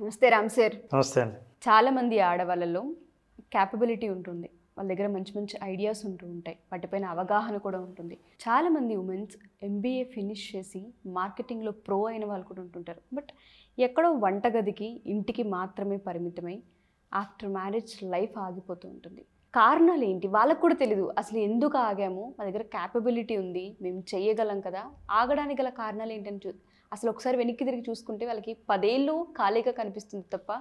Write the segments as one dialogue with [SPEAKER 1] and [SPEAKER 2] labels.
[SPEAKER 1] నమస్తే రామ్ సార్.
[SPEAKER 2] నమస్తే అండి.
[SPEAKER 1] చాలామంది ఆడవాళ్ళలో క్యాపబిలిటీ ఉంటుంది, వాళ్ళ దగ్గర మంచి మంచి ఐడియాస్ ఉంటాయి, వాటిపైన అవగాహన కూడా ఉంటుంది. చాలామంది ఉమెన్స్ ఎంబీఏ ఫినిష్ చేసి మార్కెటింగ్లో ప్రో అయిన వాళ్ళు కూడా ఉంటుంటారు. బట్ ఎక్కడో వంటగదికి ఇంటికి మాత్రమే పరిమితమై ఆఫ్టర్ మ్యారేజ్ లైఫ్ ఆగిపోతూ ఉంటుంది. కారణాలు ఏంటి వాళ్ళకు కూడా తెలీదు. అసలు ఎందుకు ఆగాము, మా దగ్గర క్యాపబిలిటీ ఉంది, మేము చేయగలం కదా, ఆగడానికి గల కారణాలు ఏంటని అసలు ఒకసారి వెనక్కి తిరిగి చూసుకుంటే వాళ్ళకి 10 ఏళ్ళు ఖాళీగా కనిపిస్తుంది తప్ప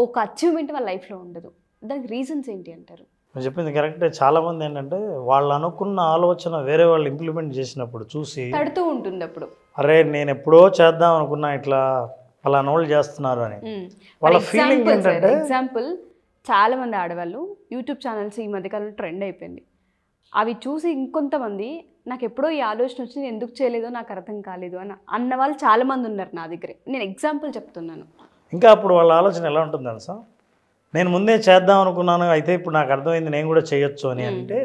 [SPEAKER 1] ఒక అచీవ్మెంట్ వాళ్ళ లైఫ్లో ఉండదు. దానికి రీజన్స్ ఏంటి అంటారు?
[SPEAKER 2] మీరు చెప్పింది కరెక్టే. చాలామంది ఏంటంటే వాళ్ళు అనుకున్న ఆలోచన వేరే వాళ్ళు ఇంప్లిమెంట్ చేసినప్పుడు చూసి
[SPEAKER 1] తడుతూ ఉంటుంది. అప్పుడు
[SPEAKER 2] అరే నేను ఎప్పుడో చేద్దాం అనుకున్నా, ఇట్లా ఫలానా వాళ్ళు చేస్తున్నారు అని వాళ్ళ ఫీలింగ్ ఏంటంటే.
[SPEAKER 1] ఎగ్జాంపుల్, చాలామంది ఆడవాళ్ళు యూట్యూబ్ ఛానల్స్ ఈ మధ్యకాలంలో ట్రెండ్ అయిపోయింది. అవి చూసి ఇంకొంతమంది నాకు ఎప్పుడో ఈ ఆలోచన వచ్చి నేను ఎందుకు చేయలేదో నాకు అర్థం కాలేదు అన్న వాళ్ళు చాలామంది ఉన్నారు నా దగ్గరే. నేను ఎగ్జాంపుల్ చెప్తున్నాను.
[SPEAKER 2] ఇంకా అప్పుడు వాళ్ళ ఆలోచన ఎలా ఉంటుంది తెలుసా, నేను ముందే చేద్దాం అనుకున్నాను, అయితే ఇప్పుడు నాకు అర్థమైంది నేను కూడా చేయొచ్చు అని. అంటే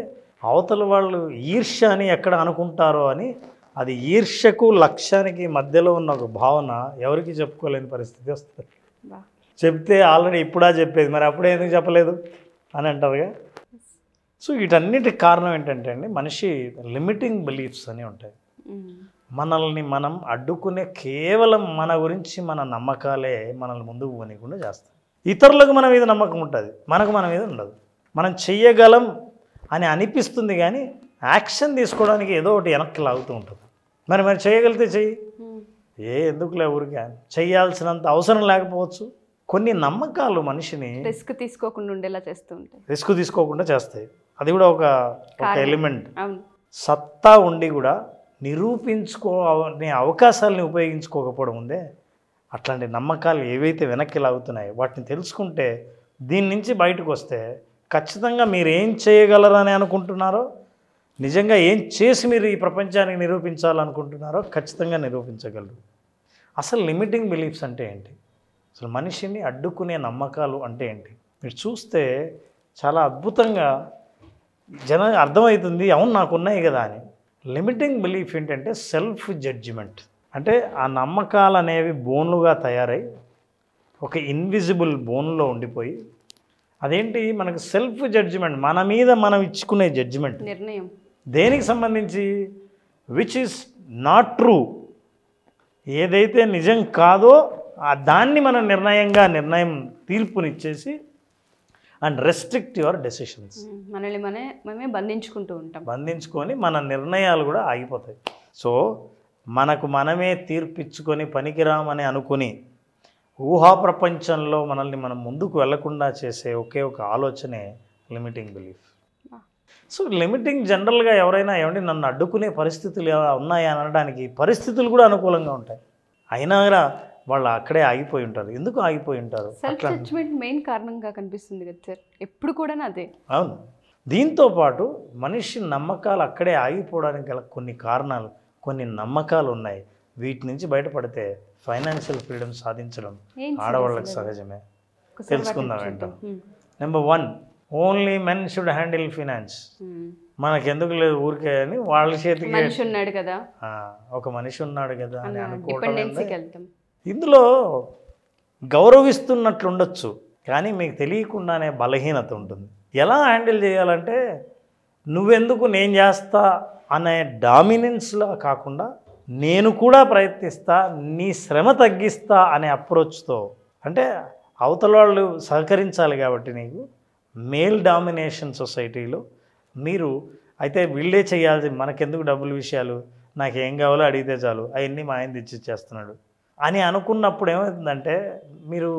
[SPEAKER 2] అవతల వాళ్ళు ఈర్ష్య అని ఎక్కడ అనుకుంటారో అని, అది ఈర్ష్యకు లక్ష్యానికి మధ్యలో ఉన్న ఒక భావన ఎవరికి చెప్పుకోలేని పరిస్థితి వస్తుంది. చెప్తే ఆల్రెడీ ఇప్పుడా చెప్పేది, మరి అప్పుడే ఎందుకు చెప్పలేదు అని అంటారుగా. సో వీటన్నిటికి కారణం ఏంటంటే అండి, మనిషి లిమిటింగ్ బిలీఫ్స్ అని ఉంటాయి. మనల్ని మనం అడ్డుకునే కేవలం మన గురించి మన నమ్మకాలే మనల్ని ముందుకు పోనీయకుండా చేస్తాయి. ఇతరులకు మన మీద నమ్మకం ఉంటుంది, మనకు మన మీద ఉండదు. మనం చెయ్యగలం అని అనిపిస్తుంది కానీ యాక్షన్ తీసుకోవడానికి ఏదో ఒకటి వెనక్కి లాగుతూ ఉంటుంది. మరి చేయగలిగితే చెయ్యి, ఎందుకులే ఊరికే చెయ్యాల్సినంత అవసరం లేకపోవచ్చు. కొన్ని నమ్మకాలు మనిషిని
[SPEAKER 1] రిస్క్ తీసుకోకుండా ఉండేలా చేస్తూ ఉంటాయి,
[SPEAKER 2] రిస్క్ తీసుకోకుండా చేస్తాయి. అది కూడా ఒక ఎలిమెంట్. సత్తా ఉండి కూడా నిరూపించుకోనే అవకాశాలని ఉపయోగించుకోకపోవడం ఉందే, అట్లాంటి నమ్మకాలు ఏవైతే వెనక్కి లాగుతున్నాయో వాటిని తెలుసుకుంటే, దీని నుంచి బయటకు వస్తే ఖచ్చితంగా మీరు ఏం చేయగలరని అనుకుంటున్నారో, నిజంగా ఏం చేసి మీరు ఈ ప్రపంచానికి నిరూపించాలనుకుంటున్నారో ఖచ్చితంగా నిరూపించగలరు. అసలు లిమిటింగ్ బిలీఫ్స్ అంటే ఏంటి, అసలు మనిషిని అడ్డుకునే నమ్మకాలు అంటే ఏంటి, మీరు చూస్తే చాలా అద్భుతంగా అర్థమవుతుంది. అవును నాకు ఉన్నాయి కదా అని. లిమిటింగ్ బిలీఫ్ ఏంటంటే సెల్ఫ్ జడ్జిమెంట్. అంటే ఆ నమ్మకాలు అనేవి బోన్లుగా తయారై ఒక ఇన్విజిబుల్ బోన్లో ఉండిపోయి, అదేంటి మనకు సెల్ఫ్ జడ్జిమెంట్, మన మీద మనం ఇచ్చుకునే జడ్జిమెంట్,
[SPEAKER 1] నిర్ణయం
[SPEAKER 2] దేనికి సంబంధించి, విచ్ ఈస్ నాట్ ట్రూ, ఏదైతే నిజం కాదో దాన్ని మనం నిర్ణయం తీర్పునిచ్చేసి అండ్ రెస్ట్రిక్ట్ యువర్ డెసిషన్స్.
[SPEAKER 1] మనల్ని మనమే బంధించుకొని
[SPEAKER 2] మన నిర్ణయాలు కూడా ఆగిపోతాయి. సో మనకు మనమే తీర్పిచ్చుకొని పనికిరామని అనుకుని ఊహా ప్రపంచంలో మనల్ని మనం ముందుకు వెళ్లకుండా చేసే ఒకే ఒక ఆలోచనే లిమిటింగ్ బిలీఫ్. సో లిమిటింగ్ జనరల్గా ఎవరైనా ఏమంటే నన్ను అడ్డుకునే పరిస్థితులు ఉన్నాయా అనడానికి పరిస్థితులు కూడా అనుకూలంగా ఉంటాయి, అయినా కూడా వాళ్ళు అక్కడే ఆగిపోయి ఉంటారు. ఎందుకు ఆగిపోయి ఉంటారు?
[SPEAKER 1] సెల్ఫ్ జడ్జ్మెంట్ మెయిన్ కారణంగా కనిపిస్తుంది కదా సార్, ఎప్పుడు కూడా అదే.
[SPEAKER 2] అవును. దీంతోపాటు మనిషి నమ్మకాలు అక్కడే ఆగిపోవడానికి గల కొన్ని కారణాలు, కొన్ని నమ్మకాలు ఉన్నాయి. వీటి నుంచి బయటపడితే ఫైనాన్షియల్ ఫ్రీడమ్ సాధించడం ఆడవాళ్ళకి సహజమే. తెలుసుకుందాం ఏంటో. Number 1, only men should handle finance. మనకెందుకు లేదు ఊరికే అని వాళ్ళ చేతికి
[SPEAKER 1] మనిషి ఉన్నాడు కదా,
[SPEAKER 2] ఒక మనిషి ఉన్నాడు కదా అని అనుకోవడం. ఇందులో గౌరవిస్తున్నట్లు ఉండొచ్చు, కానీ మీకు తెలియకుండానే బలహీనత ఉంటుంది. ఎలా హ్యాండిల్ చేయాలంటే, నువ్వెందుకు నేను చేస్తా అనే డామినెన్స్లో కాకుండా, నేను కూడా ప్రయత్నిస్తా, నీ శ్రమ తగ్గిస్తా అనే అప్రోచ్తో, అంటే అవతల వాళ్ళు సహకరించాలి కాబట్టి నీకు. మేల్ డామినేషన్ సొసైటీలో మీరు అయితే వీళ్ళే చేయాల్సి, మనకెందుకు డబ్బుల విషయాలు, నాకేం కావాలో అడిగితే చాలు, అవన్నీ మా ఆయన తెచ్చిచ్చేస్తున్నాడు అని అనుకున్నప్పుడు ఏమవుతుందంటే, మీరు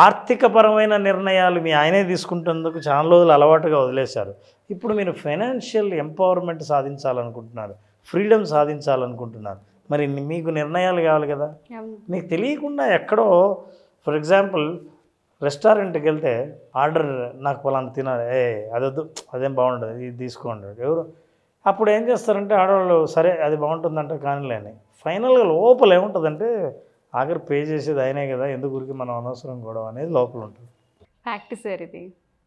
[SPEAKER 2] ఆర్థికపరమైన నిర్ణయాలు మీ ఆయనే తీసుకుంటున్నందుకు చాలా రోజులు అలవాటుగా వదిలేశారు. ఇప్పుడు మీరు ఫైనాన్షియల్ ఎంపవర్మెంట్ సాధించాలనుకుంటున్నారు, ఫ్రీడమ్ సాధించాలనుకుంటున్నారు. మరి మీకు నిర్ణయాలు కావాలి కదా. మీకు తెలియకుండా ఎక్కడో, ఫర్ ఎగ్జాంపుల్ రెస్టారెంట్కి వెళ్తే ఆర్డర్, నాకు పలానా తినాలి, అదొద్దు, అదేం బాగుండదు, ఇది తీసుకోండి ఎవరు. అప్పుడు ఏం చేస్తారంటే ఆడవాళ్ళు, సరే అది బాగుంటుందంటే కానీలేని. ఫైనల్గా లోపల ఏముంటుందంటే, ఆఖరి పే చేసేది అయినే కదా, ఎందుకు గురికి మనం అనవసరం గొడవ అనేది లోపల ఉంటుంది.
[SPEAKER 1] ప్రాక్టీస్ ఇది.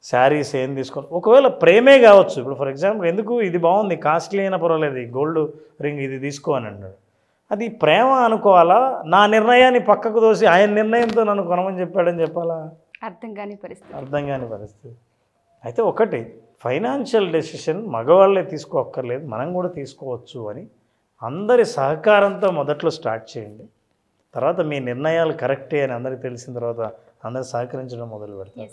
[SPEAKER 2] శారీస్ ఏం తీసుకోవాలి, ఒకవేళ ప్రేమే కావచ్చు. ఇప్పుడు ఫర్ ఎగ్జాంపుల్, ఎందుకు ఇది బాగుంది, కాస్ట్లీ అయినా పర్వాలేదు, గోల్డ్ రింగ్ ఇది తీసుకో అని అన్నాడు. అది ప్రేమ అనుకోవాలా, నా నిర్ణయాన్ని పక్కకు దోసి ఆయన నిర్ణయంతో నన్ను కొనమని చెప్పాడని చెప్పాలా?
[SPEAKER 1] అర్థం కాని పరిస్థితి.
[SPEAKER 2] అర్థం కాని పరిస్థితి. అయితే ఒకటి, ఫైనాన్షియల్ డెసిషన్ మగవాళ్ళే తీసుకోక్కర్లేదు, మనం కూడా తీసుకోవచ్చు అని అందరి సహకారంతో మొదట్లో స్టార్ట్ చేయండి. తర్వాత మీ నిర్ణయాలు కరెక్టే అని అందరికీ తెలిసిన తర్వాత అందరూ సహకరించడం మొదలు పెడతారు.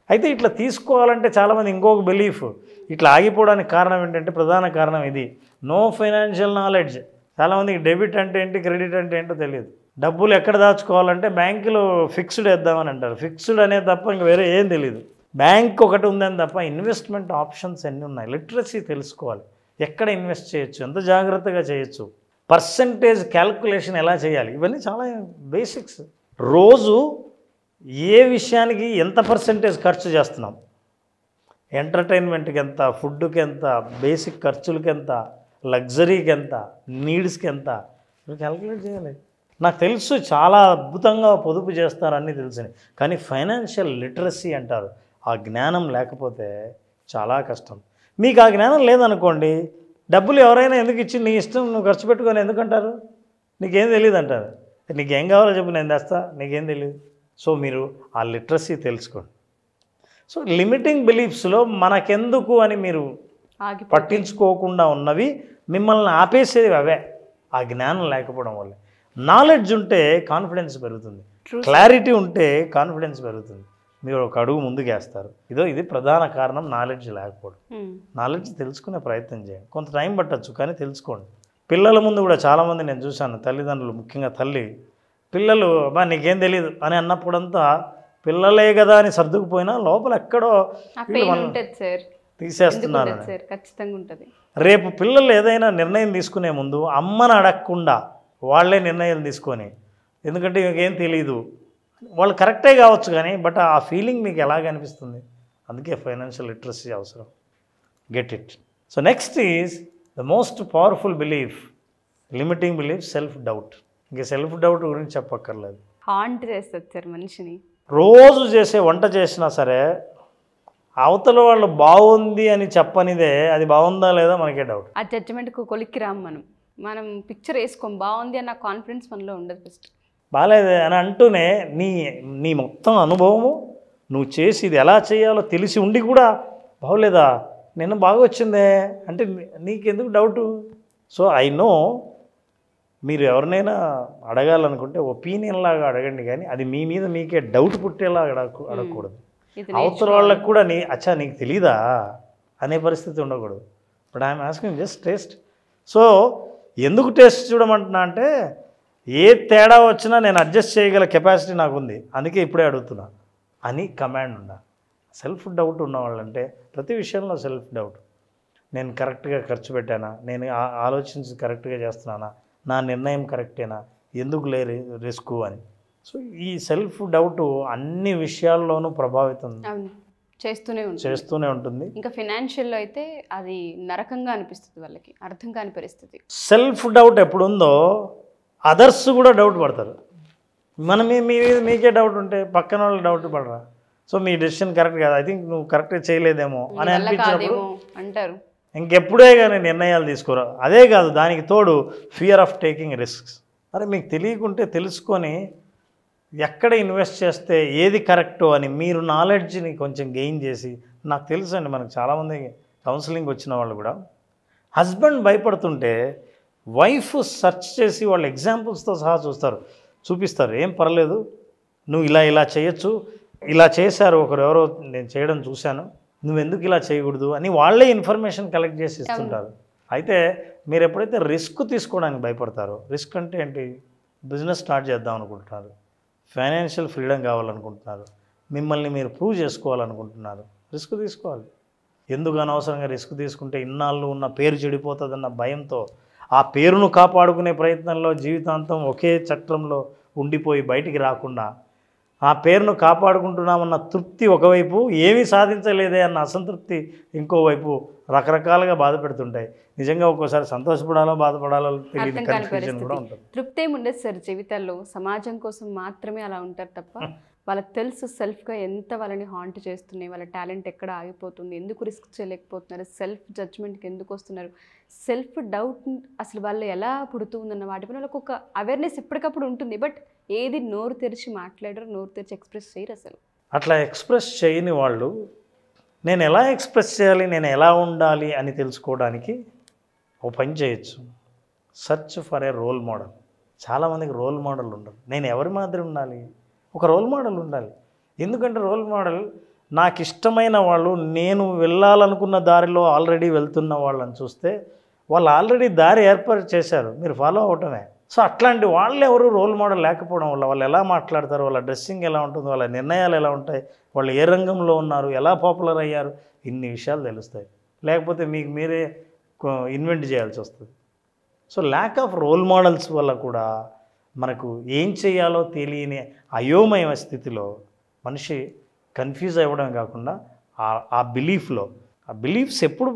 [SPEAKER 2] అయితే ఇట్లా తీసుకోవాలంటే చాలామంది ఇంకొక బిలీఫ్, ఇట్లా ఆగిపోవడానికి కారణం ఏంటంటే ప్రధాన కారణం ఇది, నో ఫైనాన్షియల్ నాలెడ్జ్. చాలామందికి డెబిట్ అంటే ఏంటి, క్రెడిట్ అంటే ఏంటో తెలియదు. డబ్బులు ఎక్కడ దాచుకోవాలంటే బ్యాంకులో ఫిక్స్డ్ వేద్దామని అంటారు. ఫిక్స్డ్ అనేది తప్ప ఇంక వేరే ఏం తెలియదు. బ్యాంక్ ఒకటి ఉందని తప్ప ఇన్వెస్ట్మెంట్ ఆప్షన్స్ ఎన్ని ఉన్నాయి, లిటరసీ తెలుసుకోవాలి. ఎక్కడ ఇన్వెస్ట్ చేయొచ్చు, ఎంత జాగ్రత్తగా చేయొచ్చు, పర్సంటేజ్ క్యాల్కులేషన్ ఎలా చేయాలి, ఇవన్నీ చాలా బేసిక్స్. రోజు ఏ విషయానికి ఎంత పర్సంటేజ్ ఖర్చు చేస్తున్నాం, ఎంటర్టైన్మెంట్కి ఎంత, ఫుడ్కి ఎంత, బేసిక్ ఖర్చులకి ఎంత, లగ్జరీకి ఎంత, నీడ్స్కి ఎంత, క్యాల్కులేట్ చేయాలి. నాకు తెలుసు చాలా అద్భుతంగా పొదుపు చేస్తారని తెలుసు, కానీ ఫైనాన్షియల్ లిటరసీ అంటారు, ఆ జ్ఞానం లేకపోతే చాలా కష్టం. మీకు ఆ జ్ఞానం లేదనుకోండి, డబ్బులు ఎవరైనా ఎందుకు ఇచ్చి నీ ఇష్టం నువ్వు ఖర్చు పెట్టుకొని ఎందుకంటారు, నీకేం తెలియదు అంటారు. నీకేం కావాలో చెప్పు నేను తెస్తా, నీకేం తెలియదు. సో మీరు ఆ లిటరసీ తెలుసుకోండి. సో లిమిటింగ్ బిలీఫ్స్లో మనకెందుకు అని మీరు పట్టించుకోకుండా ఉన్నవి మిమ్మల్ని ఆపేసేవి అవే, ఆ జ్ఞానం లేకపోవడం వల్ల. నాలెడ్జ్ ఉంటే కాన్ఫిడెన్స్ పెరుగుతుంది, క్లారిటీ ఉంటే కాన్ఫిడెన్స్ పెరుగుతుంది, మీరు ఒక అడుగు ముందుకేస్తారు. ఇది ప్రధాన కారణం, నాలెడ్జ్ లేకపోవడం. నాలెడ్జ్ తెలుసుకునే ప్రయత్నం చేయండి, కొంత టైం పట్టచ్చు కానీ తెలుసుకోండి. పిల్లల ముందు కూడా చాలామంది నేను చూశాను, తల్లిదండ్రులు ముఖ్యంగా తల్లి, పిల్లలు బా నీకేం తెలియదు అని అన్నప్పుడంతా పిల్లలే కదా అని సర్దుకుపోయినా లోపల ఎక్కడో తీసేస్తున్నారు. రేపు పిల్లలు ఏదైనా నిర్ణయం తీసుకునే ముందు అమ్మని అడగకుండా వాళ్ళే నిర్ణయం తీసుకొని, ఎందుకంటే మీకేం తెలియదు, వాళ్ళు కరెక్టే కావచ్చు కానీ బట్ ఆ ఫీలింగ్ మీకు ఎలాగ అనిపిస్తుంది. అందుకే ఫైనాన్షియల్ లిటరసీ అవసరం. Get it. So next is the most powerful belief, limiting belief, self doubt. ఇంకా సెల్ఫ్ డౌట్ గురించి చెప్పక్కర్లేదు,
[SPEAKER 1] హాంట్ చేస్తుంది సార్ మనిషిని.
[SPEAKER 2] రోజు చేసే వంట చేసినా సరే అవతల వాళ్ళు బాగుంది అని చెప్పనిదే అది బాగుందా లేదా మనకే డౌట్.
[SPEAKER 1] ఆ జడ్జిమెంట్కు కొలిక్కి రాము మనం పిక్చర్ వేసుకోం, బాగుంది అన్న కాన్ఫిడెన్స్ మనలో ఉండదు. ఫస్ట్
[SPEAKER 2] బాగాలేదే అని అంటూనే నీ మొత్తం అనుభవము, నువ్వు చేసి ఇది ఎలా చేయాలో తెలిసి ఉండి కూడా బాగోలేదా, నిన్న బాగా వచ్చిందే అంటే నీకెందుకు డౌటు. సో ఐ నో మీరు ఎవరినైనా అడగాలనుకుంటే ఒపీనియన్ లాగా అడగండి, కానీ అది మీ మీద మీకే డౌట్ పుట్టేలా అడగకూడదు. అవతల వాళ్ళకు కూడా నీకు తెలీదా అనే పరిస్థితి ఉండకూడదు. But I'm asking just taste. So ఎందుకు టేస్ట్ చూడమంటున్నా అంటే ఏ తేడా వచ్చినా నేను అడ్జస్ట్ చేయగల కెపాసిటీ నాకు ఉంది, అందుకే ఇప్పుడే అడుగుతున్నా అని కమాండ్ ఉండాలి. సెల్ఫ్ డౌట్ ఉన్నవాళ్ళంటే ప్రతి విషయంలో సెల్ఫ్ డౌట్, నేను కరెక్ట్గా ఖర్చు పెట్టానా, నేను ఆలోచించి కరెక్ట్గా చేస్తున్నానా, నా నిర్ణయం కరెక్టేనా, ఎందుకు లేరు రిస్క్ అని. సో ఈ సెల్ఫ్ డౌట్ అన్ని విషయాల్లోనూ ప్రభావితం చేస్తూనే ఉంటుంది.
[SPEAKER 1] ఇంకా ఫైనాన్షియల్లో అయితే అది నరకంగా అనిపిస్తుంది, వాళ్ళకి అర్థం కాని పరిస్థితి.
[SPEAKER 2] సెల్ఫ్ డౌట్ ఎప్పుడు ఉందో అదర్స్ కూడా డౌట్ పడతారు. మీకే డౌట్ ఉంటే పక్కన వాళ్ళు డౌట్ పడరా. సో మీ డెసిషన్ కరెక్ట్ కాదు, ఐ థింక్ నువ్వు కరెక్ట్గా చేయలేదేమో అని అనిపించినప్పుడు
[SPEAKER 1] అంటారు,
[SPEAKER 2] ఇంకెప్పుడే కానీ నిర్ణయాలు తీసుకోరా. అదే కాదు, దానికి తోడు ఫియర్ ఆఫ్ టేకింగ్ రిస్క్స్. అరే మీకు తెలియకుంటే తెలుసుకొని ఎక్కడ ఇన్వెస్ట్ చేస్తే ఏది కరెక్టో అని మీరు నాలెడ్జ్ని కొంచెం గెయిన్ చేసి, నాకు తెలుసు అండి మనకు చాలామంది కౌన్సిలింగ్ వచ్చిన వాళ్ళు కూడా హస్బెండ్ భయపడుతుంటే వైఫ్ సెర్చ్ చేసి వాళ్ళ ఎగ్జాంపుల్స్తో సహా చూపిస్తారు, ఏం పర్లేదు నువ్వు ఇలా చేయొచ్చు, ఇలా చేశారు ఎవరో నేను చేయడం చూశాను, నువ్వెందుకు ఇలా చేయకూడదు అని వాళ్ళే ఇన్ఫర్మేషన్ కలెక్ట్ చేసి ఇస్తుంటారు. అయితే మీరు ఎప్పుడైతే రిస్క్ తీసుకోవడానికి భయపడతారో, రిస్క్ అంటే ఏంటి, బిజినెస్ స్టార్ట్ చేద్దాం అనుకుంటున్నారు, ఫైనాన్షియల్ ఫ్రీడమ్ కావాలనుకుంటున్నారు, మిమ్మల్ని మీరు ప్రూవ్ చేసుకోవాలనుకుంటున్నారు, రిస్క్ తీసుకోవాలి. ఎందుకు అనవసరంగా రిస్క్ తీసుకుంటే ఇన్నాళ్ళు ఉన్న పేరు చెడిపోతుందన్న భయంతో ఆ పేరును కాపాడుకునే ప్రయత్నంలో జీవితాంతం ఒకే చట్రంలో ఉండిపోయి బయటికి రాకుండా ఆ పేరును కాపాడుకుంటున్నామన్న తృప్తి ఒకవైపు, ఏమీ సాధించలేదే అన్న అసంతృప్తి ఇంకోవైపు రకరకాలుగా బాధ పెడుతుంటాయి. నిజంగా ఒక్కోసారి సంతోషపడాలో బాధపడాలో తెలియని కన్ఫ్యూజన్ కూడా ఉంటుంది.
[SPEAKER 1] తృప్తి ఏమి ఉండదు సార్ జీవితాల్లో, సమాజం కోసం మాత్రమే అలా ఉంటారు తప్ప వాళ్ళకి తెలుసు సెల్ఫ్గా ఎంత వాళ్ళని హాంట్ చేస్తున్నాయి, వాళ్ళ టాలెంట్ ఎక్కడ ఆగిపోతుంది, ఎందుకు రిస్క్ చేయలేకపోతున్నారు, సెల్ఫ్ జడ్జ్మెంట్కి ఎందుకు వస్తున్నారు, సెల్ఫ్ డౌట్ అసలు వాళ్ళు ఎలా పుడుతుందన్న వాటిపైన వాళ్ళకి ఒక అవేర్నెస్ ఎప్పటికప్పుడు ఉంటుంది. బట్ ఏది నోరు తెరిచి మాట్లాడరు, నోరు తెరిచి ఎక్స్ప్రెస్ చేయరు అసలు.
[SPEAKER 2] అట్లా ఎక్స్ప్రెస్ చేయని వాళ్ళు నేను ఎలా ఎక్స్ప్రెస్ చేయాలి, నేను ఎలా ఉండాలి అని తెలుసుకోవడానికి ఓ పని చేయొచ్చు. Search for a role model. చాలామందికి రోల్ మోడల్ ఉండదు. నేను ఎవరి మాదిరి ఉండాలి? ఒక రోల్ మోడల్ ఉండాలి. ఎందుకంటే రోల్ మోడల్ నాకు ఇష్టమైన వాళ్ళు, నేను వెళ్ళాలనుకున్న దారిలో ఆల్రెడీ వెళ్తున్న వాళ్ళని చూస్తే వాళ్ళు ఆల్రెడీ దారి ఏర్పాటు చేశారు, మీరు ఫాలో అవటమే. సో అట్లాంటి వాళ్ళు ఎవరు రోల్ మోడల్ లేకపోవడం వల్ల వాళ్ళు ఎలా మాట్లాడతారు, వాళ్ళ డ్రెస్సింగ్ ఎలా ఉంటుంది, వాళ్ళ నిర్ణయాలు ఎలా ఉంటాయి, వాళ్ళు ఏ రంగంలో ఉన్నారు, ఎలా పాపులర్ అయ్యారు, ఇన్ని విషయాలు తెలుస్తాయి. లేకపోతే మీకు మీరే ఇన్వెంట్ చేయాల్సి వస్తుంది. So lack of role models వల్ల కూడా మనకు ఏం చేయాలో తెలియని అయోమయ స్థితిలో మనిషి కన్ఫ్యూజ్ అవ్వడం కాకుండా ఆ బిలీఫ్స్ ఎప్పుడు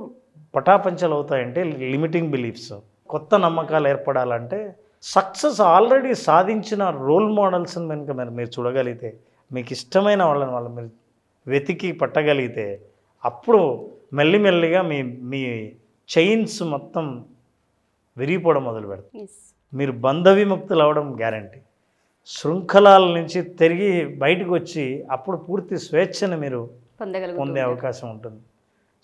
[SPEAKER 2] పటాపంచలు అవుతాయంటే లిమిటింగ్ బిలీఫ్స్. కొత్త నమ్మకాలు ఏర్పడాలంటే సక్సెస్ ఆల్రెడీ సాధించిన రోల్ మోడల్స్ని కనుక మీరు చూడగలిగితే, మీకు ఇష్టమైన వాళ్ళని మీరు వెతికి పట్టగలిగితే, అప్పుడు మెల్లిమెల్లిగా మీ చైన్స్ మొత్తం విరిగిపోవడం మొదలు పెడతాయి. మీరు బంధ విముక్తులు అవ్వడం గ్యారంటీ. శృంఖలాల నుంచి తిరిగి బయటకు వచ్చి అప్పుడు పూర్తి స్వేచ్ఛను మీరు పొందే అవకాశం ఉంటుంది.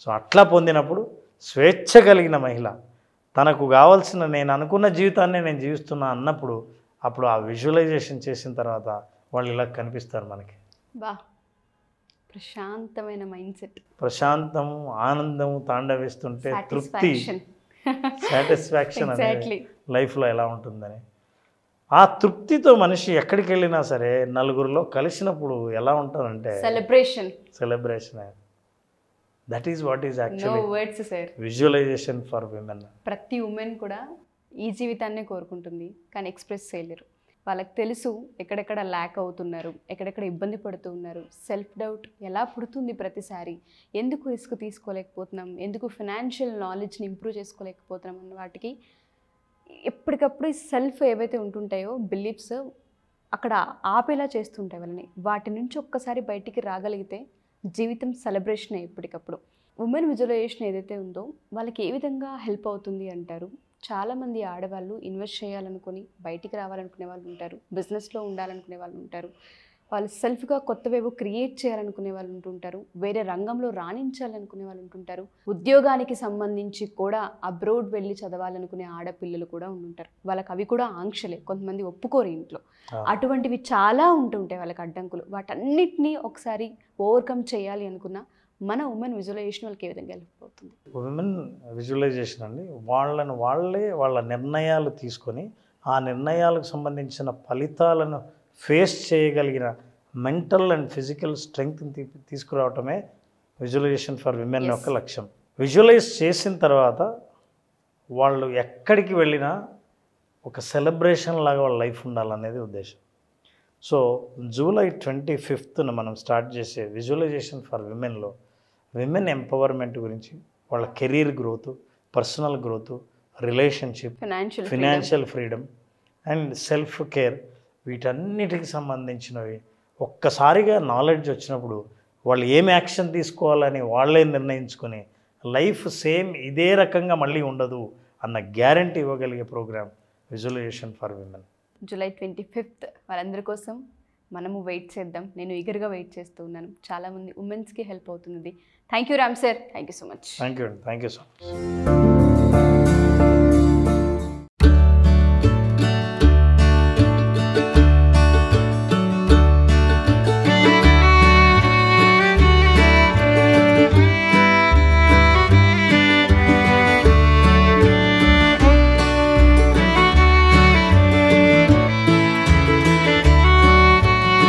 [SPEAKER 2] సో అట్లా పొందినప్పుడు స్వేచ్ఛ కలిగిన మహిళ, తనకు కావాల్సిన నేను అనుకున్న జీవితాన్ని నేను జీవిస్తున్నా అన్నప్పుడు, అప్పుడు ఆ విజువలైజేషన్ చేసిన తర్వాత వాళ్ళు ఇలా కనిపిస్తారు మనకి.
[SPEAKER 1] ప్రశాంతమైన మైండ్ సెట్,
[SPEAKER 2] ప్రశాంతం, ఆనందం తాండవిస్తుంటే తృప్తి, సాటిస్ఫాక్షన్ అనేది లైఫ్లో ఎలా ఉంటుందని. ఆ తృప్తితో మనిషి ఎక్కడికి వెళ్ళినా సరే నలుగురిలో కలిసినప్పుడు ఎలా ఉంటారంటే celebration. That is what is actually visualisation for women.
[SPEAKER 1] ప్రతి ఉమెన్ కూడా ఈ జీవితాన్నే కోరుకుంటుంది, కానీ ఎక్స్ప్రెస్ చేయలేరు. వాళ్ళకి తెలుసు ఎక్కడెక్కడ ల్యాక్ అవుతున్నారు, ఎక్కడెక్కడ ఇబ్బంది పడుతూ ఉన్నారు, సెల్ఫ్ డౌట్ ఎలా పుడుతుంది ప్రతిసారి, ఎందుకు రిస్క్ తీసుకోలేకపోతున్నాం, ఎందుకు ఫినాన్షియల్ నాలెడ్జ్ని ఇంప్రూవ్ చేసుకోలేకపోతున్నాం అన్న వాటికి ఎప్పటికప్పుడు సెల్ఫ్ ఏవైతే ఉంటుంటాయో బిలీఫ్స్ అక్కడ ఆపేలా చేస్తుంటాయి వాళ్ళని. వాటి నుంచి ఒక్కసారి బయటికి రాగలిగితే జీవితం సెలబ్రేషన్ ఎప్పటికప్పుడు. ఉమెన్ విజువలైజేషన్ ఏదైతే ఉందో వాళ్ళకి ఏ విధంగా హెల్ప్ అవుతుంది అంటారు? చాలామంది ఆడవాళ్ళు ఇన్వెస్ట్ చేయాలనుకుని బయటికి రావాలనుకునే వాళ్ళు ఉంటారు, బిజినెస్లో ఉండాలనుకునే వాళ్ళు ఉంటారు, వాళ్ళు సెల్ఫ్గా కొత్తవేవో క్రియేట్ చేయాలనుకునే వాళ్ళు ఉంటుంటారు, వేరే రంగంలో రాణించాలనుకునే వాళ్ళు ఉంటుంటారు, ఉద్యోగానికి సంబంధించి కూడా అబ్రోడ్ వెళ్ళి చదవాలనుకునే ఆడపిల్లలు కూడా ఉంటుంటారు. వాళ్ళకి అవి కూడా ఆంక్షలే, కొంతమంది ఒప్పుకోరు ఇంట్లో. అటువంటివి చాలా ఉంటుంటాయి వాళ్ళకి అడ్డంకులు. వాటన్నిటినీ ఒకసారి ఓవర్కమ్ చేయాలి అనుకున్న మన ఉమెన్ విజువలైజేషన్ వాళ్ళకి ఏ విధంగా హెల్ప్ అవుతుంది?
[SPEAKER 2] ఉమెన్ విజువలైజేషన్ అండి, వాళ్ళ నిర్ణయాలు తీసుకొని ఆ నిర్ణయాలకు సంబంధించిన ఫలితాలను ఫేస్ చేయగలిగిన మెంటల్ అండ్ ఫిజికల్ స్ట్రెంగ్త్ని తీసుకురావటమే విజువలైజేషన్ ఫర్ విమెన్ యొక్క లక్ష్యం. విజువలైజ్ చేసిన తర్వాత వాళ్ళు ఎక్కడికి వెళ్ళినా ఒక సెలబ్రేషన్ లాగా వాళ్ళ లైఫ్ ఉండాలనేది ఉద్దేశం. సో జూలై 25న మనం స్టార్ట్ చేసే విజువలైజేషన్ ఫర్ విమెన్లో విమెన్ ఎంపవర్మెంట్ గురించి, వాళ్ళ career growth, personal growth, relationship, financial freedom and self care, వీటన్నిటికి సంబంధించినవి ఒక్కసారిగా నాలెడ్జ్ వచ్చినప్పుడు వాళ్ళు ఏం యాక్షన్ తీసుకోవాలని వాళ్ళే నిర్ణయించుకొని లైఫ్ సేమ్ ఇదే రకంగా మళ్ళీ ఉండదు అన్న గ్యారంటీ ఇవ్వగలిగే programme visualisation for women.
[SPEAKER 1] July 25 వాళ్ళందరి కోసం మనము వెయిట్ చేద్దాం. నేను ఈగర్గా వెయిట్ చేస్తూ ఉన్నాను. చాలామంది ఉమెన్స్కి హెల్ప్ అవుతుంది. Thank you Ram sir, thank you so much.
[SPEAKER 2] Thank you so much.